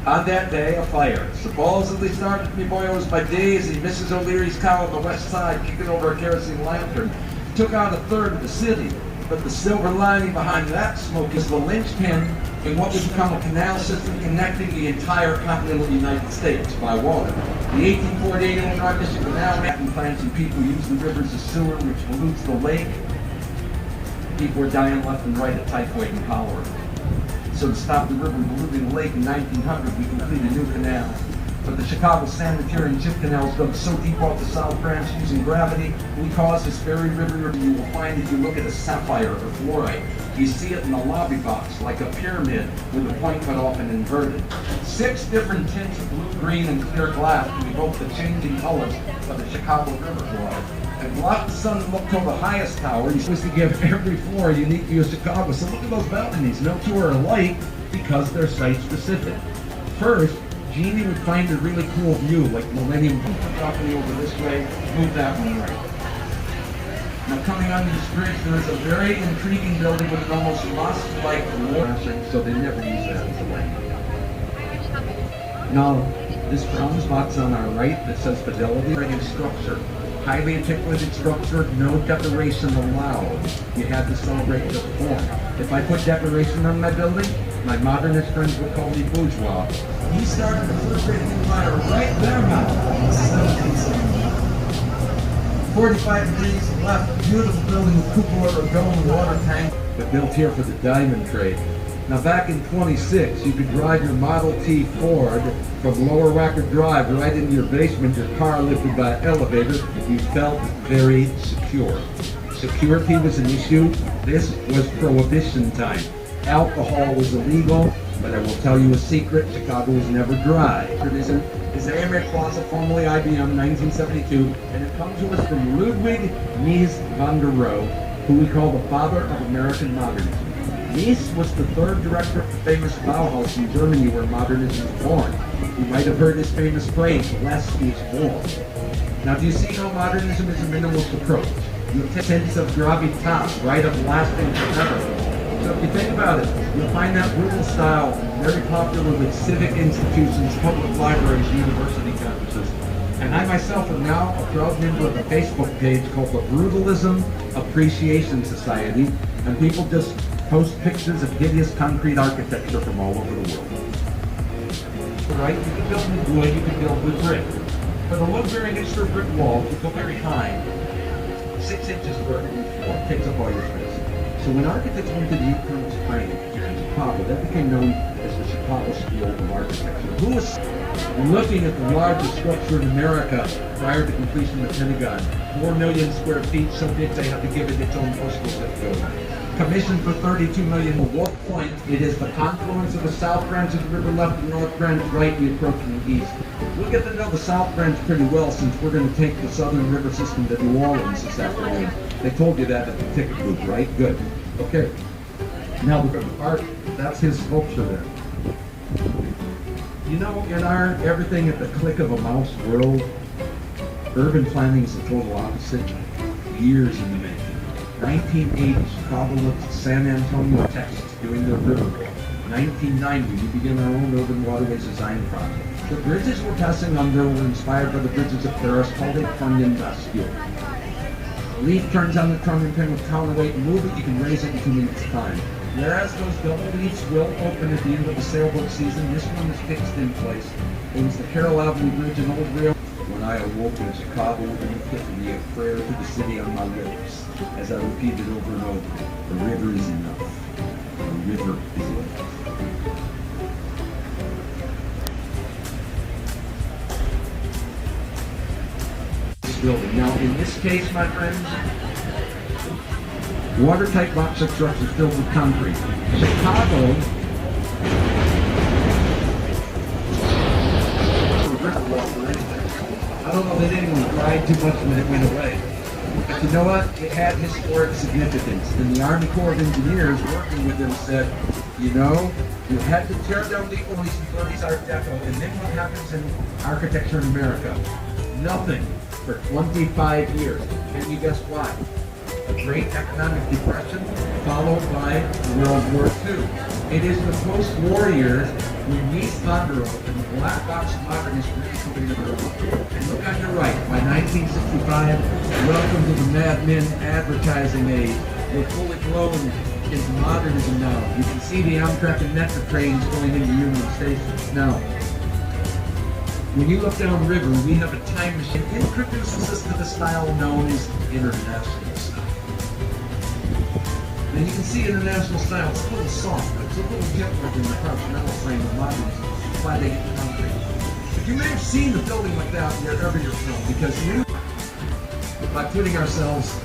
On that day, a fire supposedly started, me boys, by Daisy, Mrs. O'Leary's cow on the west side, kicking over a kerosene lantern. Took out a third of the city, but the silver lining behind that smoke is the linchpin in what would become a canal system connecting the entire continental United States by water. The 1848 Illinois District Canal, Manhattan plants and people use the rivers as sewer, which pollutes the lake. People were dying left and right of typhoid and cholera. So to stop the river polluting the lake in 1900, we completed a new canal. But the Chicago sanitary and chip canals dug so deep off the South Branch using gravity, we caused this very river you will find if you look at a sapphire or fluorite. You see it in the lobby box, like a pyramid with the point cut off and inverted. 6 different tints of blue, green, and clear glass to evoke the changing colors of the Chicago River water. And block the sun and look toward the highest tower. You're supposed to give every floor a unique view of Chicago. So look at those balconies. No two are alike because they're site-specific. First, Jeannie would find a really cool view, like Millennium balcony over this way, move that one right. Now coming on these bridge, there is a very intriguing building with an almost lost-like wall, so they never use that as a way. Now, this bronze box on our right that says Fidelity structure. Highly articulated structure, no decoration allowed. You had to celebrate the form. If I put decoration on my building, my modernist friends would call me bourgeois. He started the first great empire right there now in 1770. 45 degrees left, beautiful building with cupola, a dome, water tank, but built here for the diamond trade. Now back in 26, you could drive your Model T Ford from Lower Wacker Drive right into your basement, your car lifted by an elevator. You felt very secure. Security was an issue. This was Prohibition time. Alcohol was illegal, but I will tell you a secret, Chicago was never dry. Is the Amaret Plaza, formerly IBM, 1972, and it comes to us from Ludwig Mies van der Rohe, who we call the father of American modernism. Mies was the 3rd director of the famous Bauhaus in Germany where modernism was born. You might have heard his famous phrase, less is more. Now do you see how modernism is a minimalist approach? You have a sense of gravitas, right, of lasting forever. So if you think about it, you'll find that brutal style very popular with civic institutions, public libraries, university campuses. And I myself am now a proud member of a Facebook page called the Brutalism Appreciation Society, and people just post pictures of hideous concrete architecture from all over the world. Right? You can build with wood, you can build with brick. For the Woodbury Hipster brick walls, you go very high, 6 inches of vertical floor, takes up all your space. So when architects went to the internal training here in Chicago, that became known as the Chicago School of Architecture. Who was looking at the largest structure in America prior to completion of the Pentagon? 4 million square feet, so big they had to give it its own postal zip code. Commissioned for $32 million. At what point, it is the confluence of the South Branch of the river left and North Branch right, we approach from the east. We'll get to know the South Branch pretty well since we're going to take the Southern River system to New Orleans this afternoon. They told you that at the ticket booth, right? Good. Okay. Now we're going to art. That's his sculpture there. You know, in our everything at the click of a mouse world, urban planning is the total opposite. Years in the making. 1980, Chicago looked at San Antonio, Texas, doing their river walk. 1990, we began our own urban waterways design project. The bridges we're passing under were inspired by the bridges of Paris, called a Trunnion bascule. The leaf turns on the trunnion pin with counterweight and move it, you can raise it in 2 minutes time. Whereas those double leaves will open at the end of the sailboat season, this one is fixed in place. It was the Carroll Avenue Bridge in Old Rail. When I awoke in Chicago with an epiphany, a prayer to the city on my lips, as I repeated over and over, the river is enough. The river is enough. This building. Now, in this case, my friends, watertight box structures filled with concrete. Chicago, I don't know, they didn't even cry too much when it went away. But you know what? It had historic significance. And the Army Corps of Engineers working with them said, you know, you had to tear down the old 30s Art Deco, and then what happens in architecture in America? Nothing for 25 years. And you guess why? A great economic depression followed by World War II. It is the post-warriors when Mies van der Rohe and the black box modernists really coming to the world. And look on your right, by 1965, welcome to the Mad Men advertising age. We're fully blown into modernism now. You can see the Amtrak and Metro trains going into Union Station. Now, when you look down the river, we have a time machine. It introduces us to the style known as international style. And you can see international style, it's a little softer, it's a little gentler than the continental frame of modernism. That's why they get the concrete. But you may have seen the building like that wherever you're from, because you, by putting ourselves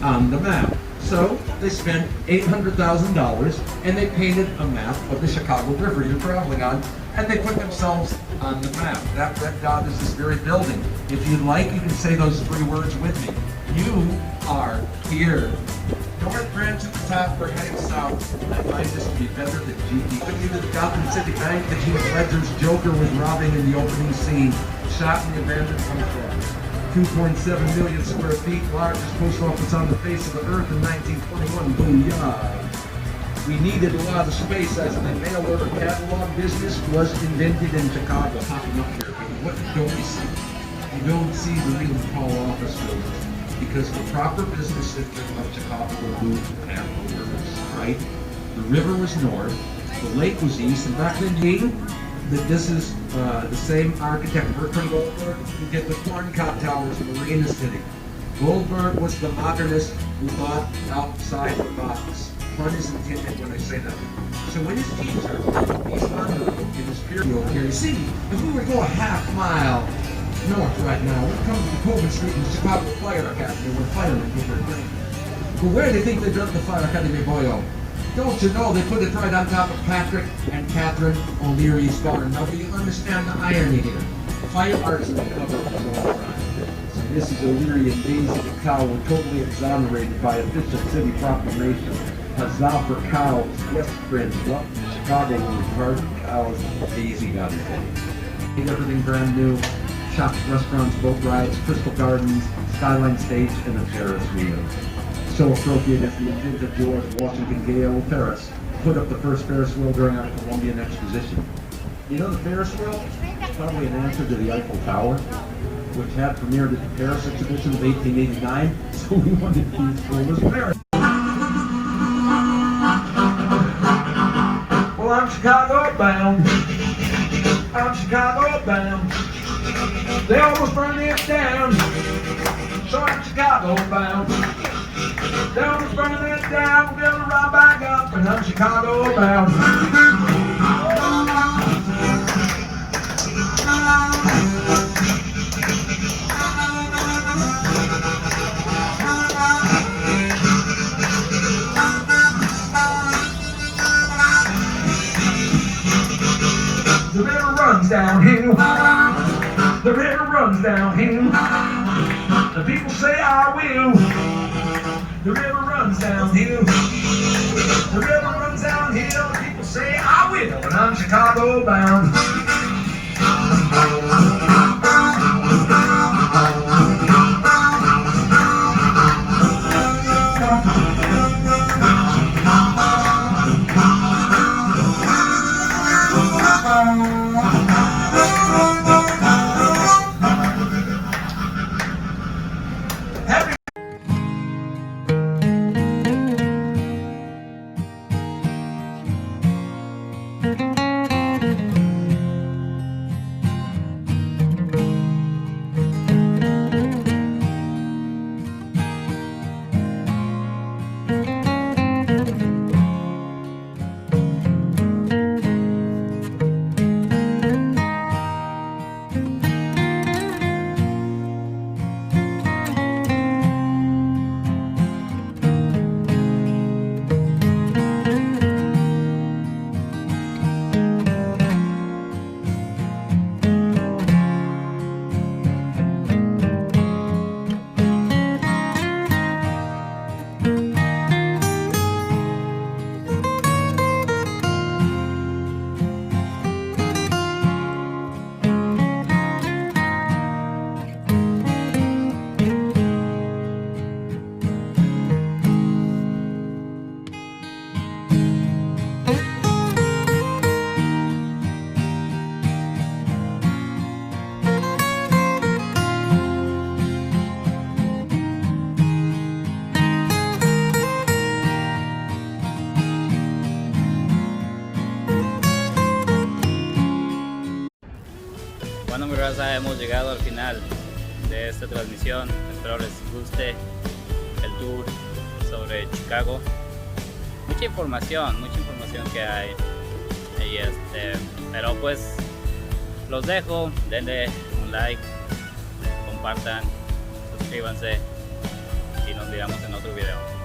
on the map. So they spent $800,000 and they painted a map of the Chicago River you're traveling on, and they put themselves on the map. That red dot is this very building. If you'd like, you can say those 3 words with me. You are here. North Branch at the top, we're heading south. I find this to be better than GP. When you to the Gotham City Bank, the Heath Ledger's Joker was robbing in the opening scene. Shot in the abandoned home. 2.7 million square feet, largest post office on the face of the earth in 1921. Booyah! We needed a lot of space as the mail order catalog business was invented in Chicago. Popping up here. What don't we see? You don't see the real tall office buildings because the proper business district of Chicago moved past the rivers, right? The river was north, the lake was east, and back then, that this is the same architect, Bertrand Goldberg, who did the Corncott Towers in Marina City. Goldberg was the modernist who thought outside the box. Fun is intended when I say that. So when his teacher, he's under in his period here, you see, if we were to go a half mile north right now, we're coming to Coburn Street in the Chicago Fire Academy, where firemen get their training. But where do you think they built the Fire Academy, boyo? Don't you know they put it right on top of Patrick and Catherine O'Leary's farm? Now, do you understand the irony here? Fire arts are covered for all crime. So Mrs. O'Leary and Daisy the cow were totally exonerated by official city proclamation. Huzzah for cows, yes friends, what? Chicago was hard cows, Daisy got it. Made everything brand new. Shops, restaurants, boat rides, crystal gardens, skyline stage, and a Ferris wheel. So appropriate as the inventor George Washington Gale Ferris put up the first Ferris wheel during our Columbian Exposition. You know the Ferris wheel? It's probably an answer to the Eiffel Tower, which had premiered at the Paris Exhibition of 1889, so we wanted to use full as Paris. Well, I'm Chicago bound. I'm Chicago bound. They almost burned it down. So I'm Chicago bound. They almost burned it down. We're gonna ride back up, and I'm Chicago bound. The river runs downhill. The river runs downhill. The people say I will. The river runs downhill. The river runs downhill. The people say I will. And I'm Chicago bound. raza, hemos llegado al final de esta transmisión. Espero les guste el tour sobre Chicago. Mucha información que hay. Y pero pues los dejo. Denle un like, compartan, suscríbanse y nos miramos en otro video.